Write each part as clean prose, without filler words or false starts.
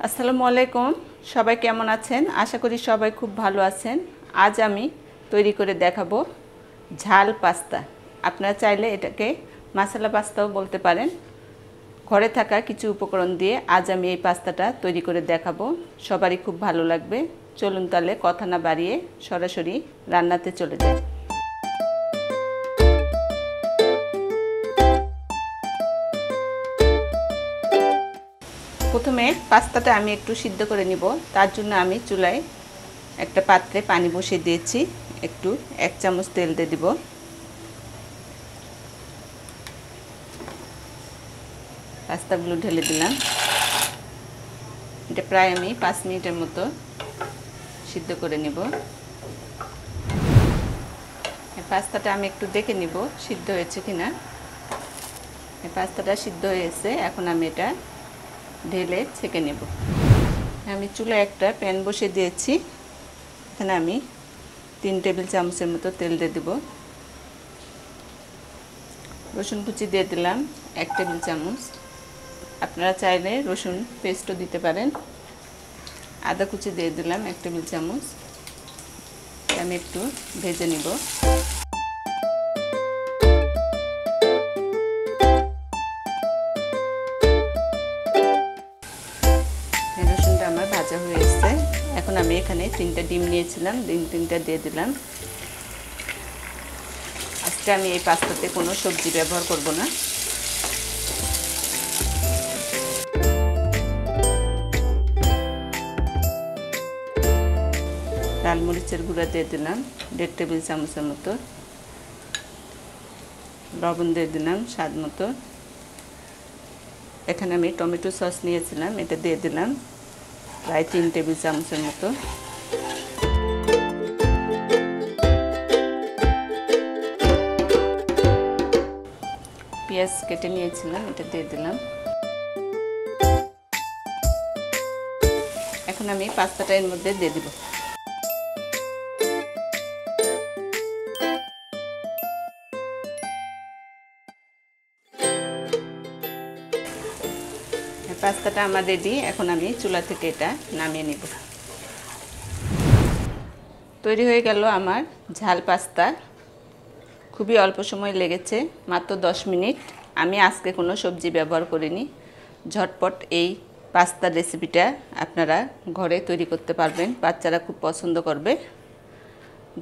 আসসালামু আলাইকুম। সবাই কেমন আছেন? আশা করি সবাই খুব ভালো আছেন। আজ আমি তৈরি করে দেখাবো ঝাল পাস্তা। আপনারা চাইলে এটাকে মশলা পাস্তাও বলতে পারেন। ঘরে থাকা কিছু উপকরণ দিয়ে আজ আমি এই পাস্তাটা তৈরি করে দেখাবো। সবারই খুব ভালো লাগবে। চলুন তাহলে কথা না বাড়িয়ে সরাসরি রান্নাতে চলে যাই। প্রথমে পাস্তাটা আমি একটু সিদ্ধ করে নিব। তার জন্য আমি চুলায় একটা পাত্রে পানি বসিয়ে দিয়েছি। একটু 1 চামচ তেল দিয়ে দিব। পাস্তাগুলো ঢেলে দিলাম। এটা প্রায় আমি 5 মিনিটের মতো সিদ্ধ করে নিব। পাস্তাটা আমি একটু দেখে নিব সিদ্ধ হয়েছে কিনা। পাস্তাটা সিদ্ধ হয়েছে, এখন আমি এটা ঢেলে ছেঁকে নেব। আমি চুলায় একটা প্যান বসিয়ে দিয়েছি। এখানে আমি 3 টেবিল চামচের মতো তেল দিয়ে দেব। রসুন কুচি দিয়ে দিলাম 1 টেবিল চামচ। আপনারা চাইলে রসুন পেস্টও দিতে পারেন। আদা কুচি দিয়ে দিলাম 1 টেবিল চামচ। আমি একটু ভেজে নিব। রসুনটা আমার ভাজা হয়ে এসেছে। এখন আমি এখানে 3টা ডিম নিয়েছিলাম, ডিম 3টা দিয়ে দিলাম। আজকে আমি এই পাস্তাতে কোনো সবজি ব্যবহার করব না। লাল মরিচের গুঁড়া দিয়ে দিলাম 1.5 টেবিল চামচের মতো। লবণ দিয়ে দিলাম স্বাদ মতো। এখানে আমি টমেটো সস নিয়েছিলাম, এটা দিয়ে দিলাম প্রায় 3 টেবিল চামচের মতো। পেঁয়াজ কেটে নিয়েছিলাম, এটা দিয়ে দিলাম। এখন আমি পাস্তাটা এর মধ্যে দিয়ে দিব। পাস্তাটা আমার রেডি। এখন আমি চুলা থেকে এটা নামিয়ে নিব। তৈরি হয়ে গেল আমার ঝাল পাস্তা। খুবই অল্প সময় লেগেছে, মাত্র 10 মিনিট। আমি আজকে কোনো সবজি ব্যবহার করিনি। ঝটপট এই পাস্তার রেসিপিটা আপনারা ঘরে তৈরি করতে পারবেন। বাচ্চারা খুব পছন্দ করবে।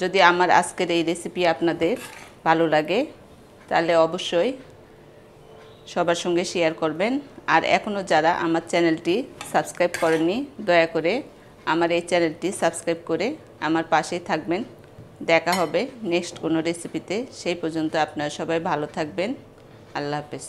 যদি আমার আজকের এই রেসিপি আপনাদের ভালো লাগে তাহলে অবশ্যই সবার সঙ্গে শেয়ার করবেন। আর এখনও যারা আমার চ্যানেলটি সাবস্ক্রাইব করেননি, দয়া করে আমার এই চ্যানেলটি সাবস্ক্রাইব করে আমার পাশেই থাকবেন। দেখা হবে নেক্সট কোনো রেসিপিতে। সেই পর্যন্ত আপনারা সবাই ভালো থাকবেন। আল্লাহ হাফেজ।